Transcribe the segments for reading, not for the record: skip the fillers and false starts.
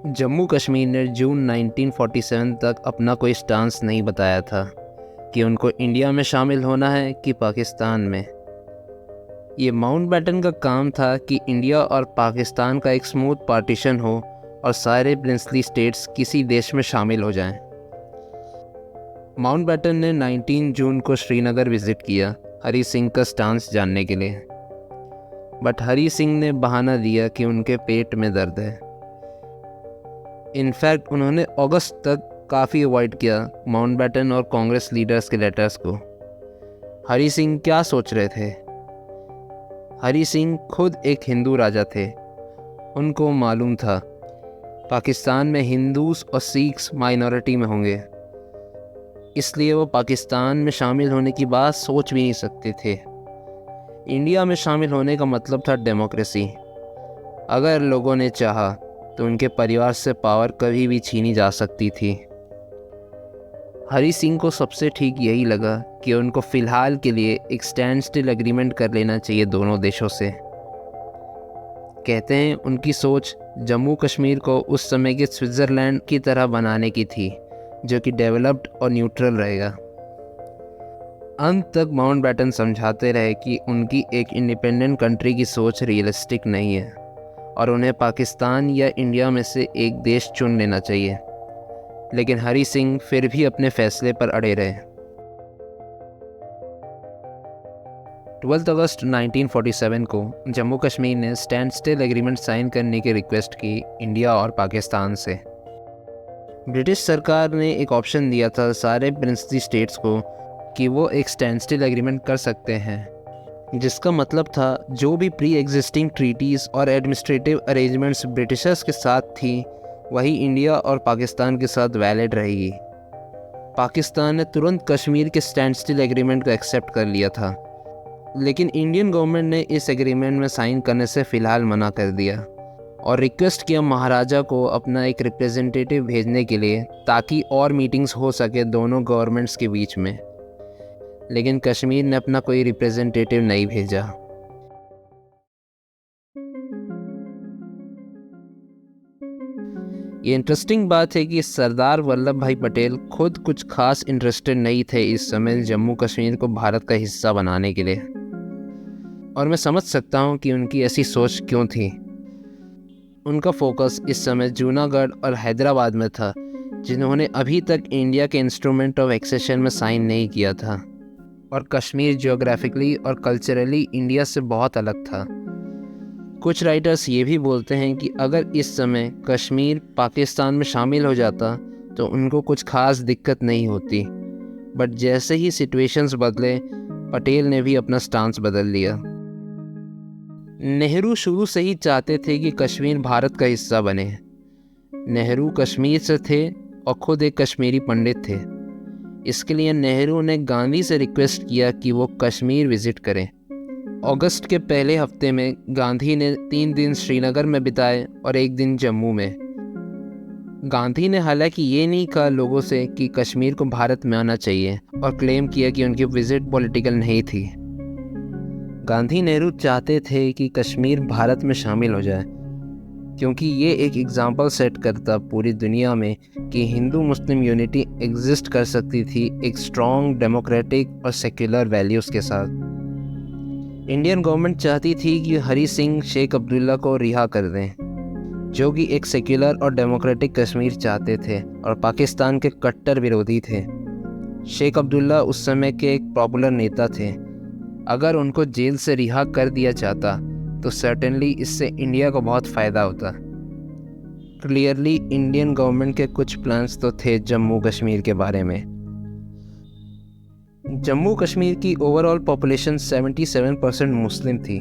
जम्मू कश्मीर ने जून 1947 तक अपना कोई स्टांस नहीं बताया था कि उनको इंडिया में शामिल होना है कि पाकिस्तान में। ये माउंटबेटन का काम था कि इंडिया और पाकिस्तान का एक स्मूथ पार्टीशन हो और सारे प्रिंसली स्टेट्स किसी देश में शामिल हो जाएं। माउंटबेटन ने 19 जून को श्रीनगर विज़िट किया हरी सिंह का स्टांस जानने के लिए, बट हरी सिंह ने बहाना दिया कि उनके पेट में दर्द है। इनफैक्ट उन्होंने अगस्त तक काफ़ी अवॉइड किया माउंटबेटन और कांग्रेस लीडर्स के लेटर्स को। हरी सिंह क्या सोच रहे थे? हरी सिंह खुद एक हिंदू राजा थे। उनको मालूम था पाकिस्तान में हिंदूस और सिख्स माइनॉरिटी में होंगे, इसलिए वो पाकिस्तान में शामिल होने की बात सोच भी नहीं सकते थे। इंडिया में शामिल होने का मतलब था डेमोक्रेसी। अगर लोगों ने चाहा तो उनके परिवार से पावर कभी भी छीनी जा सकती थी। हरी सिंह को सबसे ठीक यही लगा कि उनको फ़िलहाल के लिए एक स्टैंड स्टिल एग्रीमेंट कर लेना चाहिए दोनों देशों से। कहते हैं उनकी सोच जम्मू कश्मीर को उस समय के स्विट्ज़रलैंड की तरह बनाने की थी, जो कि डेवलप्ड और न्यूट्रल रहेगा। अंत तक माउंटबेटन समझाते रहे कि उनकी एक इंडिपेंडेंट कंट्री की सोच रियलिस्टिक नहीं है और उन्हें पाकिस्तान या इंडिया में से एक देश चुन लेना चाहिए, लेकिन हरी सिंह फिर भी अपने फैसले पर अड़े रहे। 12 अगस्त 1947 को जम्मू कश्मीर ने स्टैंड स्टिल एग्रीमेंट साइन करने की रिक्वेस्ट की इंडिया और पाकिस्तान से। ब्रिटिश सरकार ने एक ऑप्शन दिया था सारे प्रिंसली स्टेट्स को कि वो एक स्टैंड स्टिल एग्रीमेंट कर सकते हैं, जिसका मतलब था जो भी प्री एग्जिस्टिंग ट्रीटीज़ और एडमिनिस्ट्रेटिव अरेंजमेंट्स ब्रिटिशर्स के साथ थी वही इंडिया और पाकिस्तान के साथ वैलिड रहेगी। पाकिस्तान ने तुरंत कश्मीर के स्टैंड स्टिल एग्रीमेंट को एक्सेप्ट कर लिया था, लेकिन इंडियन गवर्नमेंट ने इस एग्रीमेंट में साइन करने से फ़िलहाल मना कर दिया और रिक्वेस्ट किया महाराजा को अपना एक रिप्रेजेंटेटिव भेजने के लिए ताकि और मीटिंग्स हो सके दोनों गवर्नमेंट्स के बीच में, लेकिन कश्मीर ने अपना कोई रिप्रेजेंटेटिव नहीं भेजा। ये इंटरेस्टिंग बात है कि सरदार वल्लभ भाई पटेल खुद कुछ खास इंटरेस्टेड नहीं थे इस समय जम्मू कश्मीर को भारत का हिस्सा बनाने के लिए, और मैं समझ सकता हूँ कि उनकी ऐसी सोच क्यों थी। उनका फोकस इस समय जूनागढ़ और हैदराबाद में था, जिन्होंने अभी तक इंडिया के इंस्ट्रूमेंट ऑफ एक्सेशन में साइन नहीं किया था, और कश्मीर जियोग्राफिकली और कल्चरली इंडिया से बहुत अलग था। कुछ राइटर्स ये भी बोलते हैं कि अगर इस समय कश्मीर पाकिस्तान में शामिल हो जाता तो उनको कुछ खास दिक्कत नहीं होती, बट जैसे ही सिचुएशंस बदले पटेल ने भी अपना स्टांस बदल लिया। नेहरू शुरू से ही चाहते थे कि कश्मीर भारत का हिस्सा बने। नेहरू कश्मीर से थे और खुद एक कश्मीरी पंडित थे। इसके लिए नेहरू ने गांधी से रिक्वेस्ट किया कि वो कश्मीर विज़िट करें। अगस्त के पहले हफ्ते में गांधी ने 3 दिन श्रीनगर में बिताए और 1 दिन जम्मू में। गांधी ने हालांकि ये नहीं कहा लोगों से कि कश्मीर को भारत में आना चाहिए और क्लेम किया कि उनकी विज़िट पॉलिटिकल नहीं थी। गांधी नेहरू चाहते थे कि कश्मीर भारत में शामिल हो जाए, क्योंकि ये एक एग्जाम्पल सेट करता पूरी दुनिया में कि हिंदू मुस्लिम यूनिटी एग्जिस्ट कर सकती थी एक स्ट्रॉन्ग डेमोक्रेटिक और सेक्युलर वैल्यूज़ के साथ। इंडियन गवर्नमेंट चाहती थी कि हरी सिंह शेख अब्दुल्ला को रिहा कर दें, जो कि एक सेक्युलर और डेमोक्रेटिक कश्मीर चाहते थे और पाकिस्तान के कट्टर विरोधी थे। शेख अब्दुल्ला उस समय के एक पॉपुलर नेता थे। अगर उनको जेल से रिहा कर दिया जाता तो सर्टेनली इससे इंडिया को बहुत फ़ायदा होता। क्लियरली इंडियन गवर्नमेंट के कुछ प्लान्स तो थे जम्मू कश्मीर के बारे में। जम्मू कश्मीर की ओवरऑल पॉपुलेशन 77% मुस्लिम थी,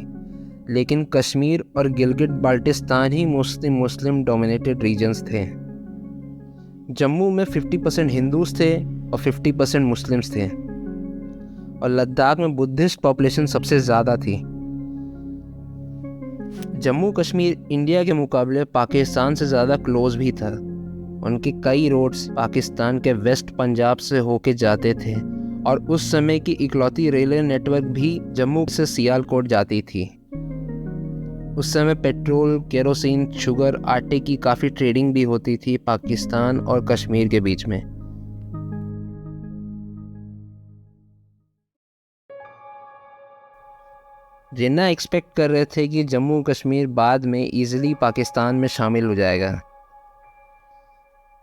लेकिन कश्मीर और गिलगिट बाल्टिस्तान ही मुस्लिम डोमिनेटेड रीजन्स थे। जम्मू में 50% हिंदूज थे और 50% मुस्लिम्स थे, और लद्दाख में बुद्धिस्ट पॉपुलेशन सबसे ज़्यादा थी। जम्मू कश्मीर इंडिया के मुकाबले पाकिस्तान से ज़्यादा क्लोज भी था। उनके कई रोड्स पाकिस्तान के वेस्ट पंजाब से होके जाते थे, और उस समय की इकलौती रेलवे नेटवर्क भी जम्मू से सियालकोट जाती थी। उस समय पेट्रोल, केरोसिन, शुगर, आटे की काफ़ी ट्रेडिंग भी होती थी पाकिस्तान और कश्मीर के बीच में। जिन्ना एक्सपेक्ट कर रहे थे कि जम्मू कश्मीर बाद में ईज़िली पाकिस्तान में शामिल हो जाएगा,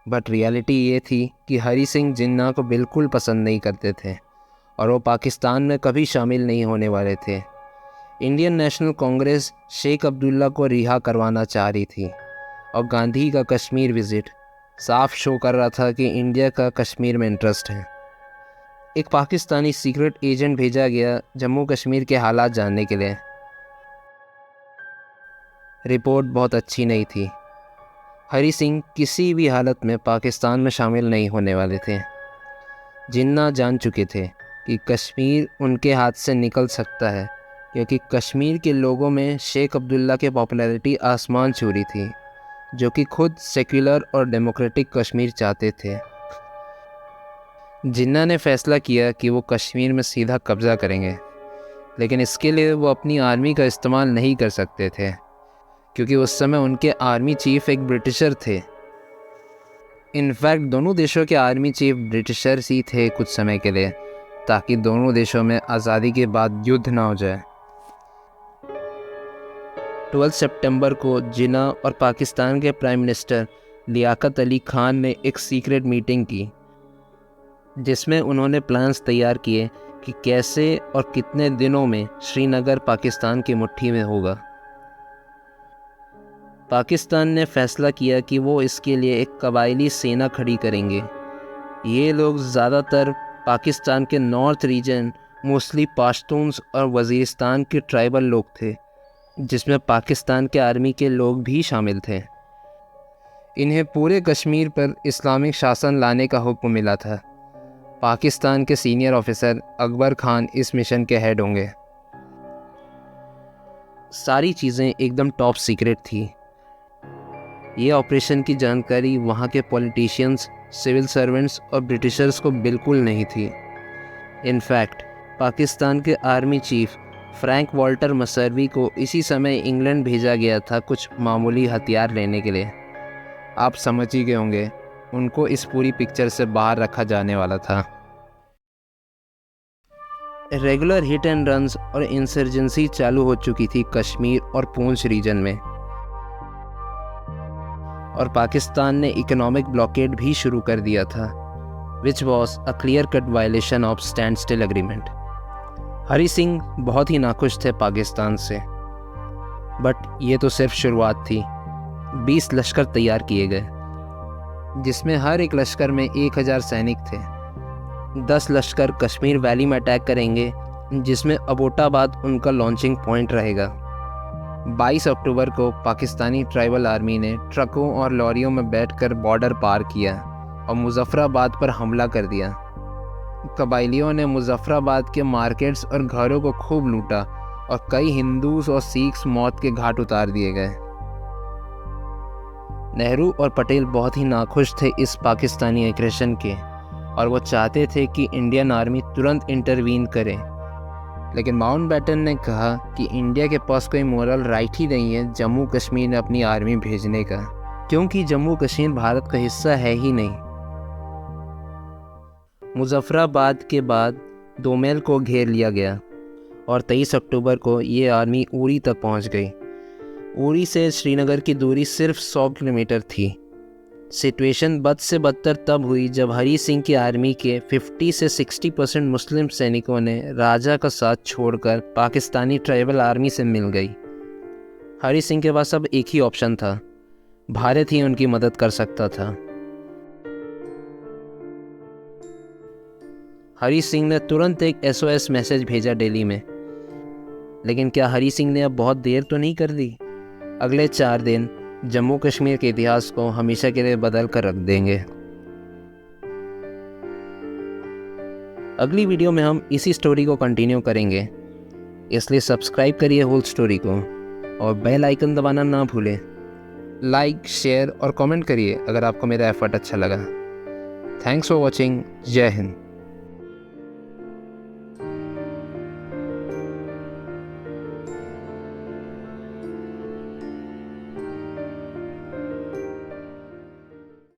बट रियलिटी ये थी कि हरी सिंह जिन्ना को बिल्कुल पसंद नहीं करते थे और वो पाकिस्तान में कभी शामिल नहीं होने वाले थे। इंडियन नेशनल कांग्रेस शेख अब्दुल्ला को रिहा करवाना चाह रही थी और गांधी का कश्मीर विज़िट साफ शो कर रहा था कि इंडिया का कश्मीर में इंटरेस्ट है। एक पाकिस्तानी सीक्रेट एजेंट भेजा गया जम्मू कश्मीर के हालात जानने के लिए। रिपोर्ट बहुत अच्छी नहीं थी। हरी सिंह किसी भी हालत में पाकिस्तान में शामिल नहीं होने वाले थे। जिन्ना जान चुके थे कि कश्मीर उनके हाथ से निकल सकता है, क्योंकि कश्मीर के लोगों में शेख अब्दुल्ला की पॉपुलैरिटी आसमान छू रही थी, जो कि खुद सेक्युलर और डेमोक्रेटिक कश्मीर चाहते थे। जिन्ना ने फैसला किया कि वो कश्मीर में सीधा कब्ज़ा करेंगे, लेकिन इसके लिए वो अपनी आर्मी का इस्तेमाल नहीं कर सकते थे, क्योंकि उस समय उनके आर्मी चीफ एक ब्रिटिशर थे। इनफैक्ट दोनों देशों के आर्मी चीफ ब्रिटिशर्स ही थे कुछ समय के लिए, ताकि दोनों देशों में आज़ादी के बाद युद्ध ना हो जाए। 12 सितंबर को जिन्ना और पाकिस्तान के प्राइम मिनिस्टर लियाकत अली खान ने एक सीक्रेट मीटिंग की, जिसमें उन्होंने प्लान्स तैयार किए कि कैसे और कितने दिनों में श्रीनगर पाकिस्तान की मुट्ठी में होगा। पाकिस्तान ने फैसला किया कि वो इसके लिए एक कबायली सेना खड़ी करेंगे। ये लोग ज़्यादातर पाकिस्तान के नॉर्थ रीजन, मोस्टली पश्तून्स और वज़ीरिस्तान के ट्राइबल लोग थे, जिसमें पाकिस्तान के आर्मी के लोग भी शामिल थे। इन्हें पूरे कश्मीर पर इस्लामिक शासन लाने का हुक्म मिला था। पाकिस्तान के सीनियर ऑफिसर अकबर खान इस मिशन के हेड होंगे। सारी चीज़ें एकदम टॉप सीक्रेट थी। ये ऑपरेशन की जानकारी वहाँ के पॉलिटिशियंस, सिविल सर्वेंट्स और ब्रिटिशर्स को बिल्कुल नहीं थी। इनफैक्ट पाकिस्तान के आर्मी चीफ फ्रैंक वॉल्टर मसर्वी को इसी समय इंग्लैंड भेजा गया था कुछ मामूली हथियार लेने के लिए। आप समझ ही गए होंगे, उनको इस पूरी पिक्चर से बाहर रखा जाने वाला था। रेगुलर हिट एंड रन्स और इंसर्जेंसी चालू हो चुकी थी कश्मीर और पूंछ रीजन में, और पाकिस्तान ने इकोनॉमिक ब्लॉकेड भी शुरू कर दिया था, which was a clear cut violation of standstill agreement. Hari Singh बहुत ही नाखुश थे पाकिस्तान से, बट ये तो सिर्फ शुरुआत थी। 20 लश्कर तैयार किए गए, जिसमें हर एक लश्कर में 1000 सैनिक थे। 10 लश्कर कश्मीर वैली में अटैक करेंगे, जिसमें अबोटाबाद उनका लॉन्चिंग पॉइंट रहेगा। 22 अक्टूबर को पाकिस्तानी ट्राइबल आर्मी ने ट्रकों और लॉरियों में बैठकर बॉर्डर पार किया और मुजफ्फराबाद पर हमला कर दिया। कबायलियों ने मुजफ्फराबाद के मार्केट्स और घरों को खूब लूटा और कई हिंदूस और सिख्स मौत के घाट उतार दिए गए। नेहरू और पटेल बहुत ही नाखुश थे इस पाकिस्तानी एग्रेशन के, और वो चाहते थे कि इंडियन आर्मी तुरंत इंटरवीन करे। लेकिन माउंटबेटन ने कहा कि इंडिया के पास कोई मोरल राइट ही नहीं है जम्मू कश्मीर में अपनी आर्मी भेजने का, क्योंकि जम्मू कश्मीर भारत का हिस्सा है ही नहीं। मुजफ्फराबाद के बाद दोमेल को घेर लिया गया और 23 अक्टूबर को ये आर्मी उरी तक पहुंच गई। उरी से श्रीनगर की दूरी सिर्फ 100 किलोमीटर थी। सिचुएशन बद से बदतर तब हुई जब हरी सिंह की आर्मी के 50 से 60% मुस्लिम सैनिकों ने राजा का साथ छोड़कर पाकिस्तानी ट्राइबल आर्मी से मिल गई। हरी सिंह के पास अब एक ही ऑप्शन था, भारत ही उनकी मदद कर सकता था। हरी सिंह ने तुरंत एक SOS मैसेज भेजा दिल्ली में, लेकिन क्या हरी सिंह ने अब बहुत देर तो नहीं कर दी? अगले 4 दिन जम्मू कश्मीर के इतिहास को हमेशा के लिए बदल कर रख देंगे। अगली वीडियो में हम इसी स्टोरी को कंटिन्यू करेंगे, इसलिए सब्सक्राइब करिए होल स्टोरी को और बेल आइकन दबाना ना भूलें। लाइक, शेयर और कमेंट करिए अगर आपको मेरा एफर्ट अच्छा लगा। Thanks for watching. जय हिंद।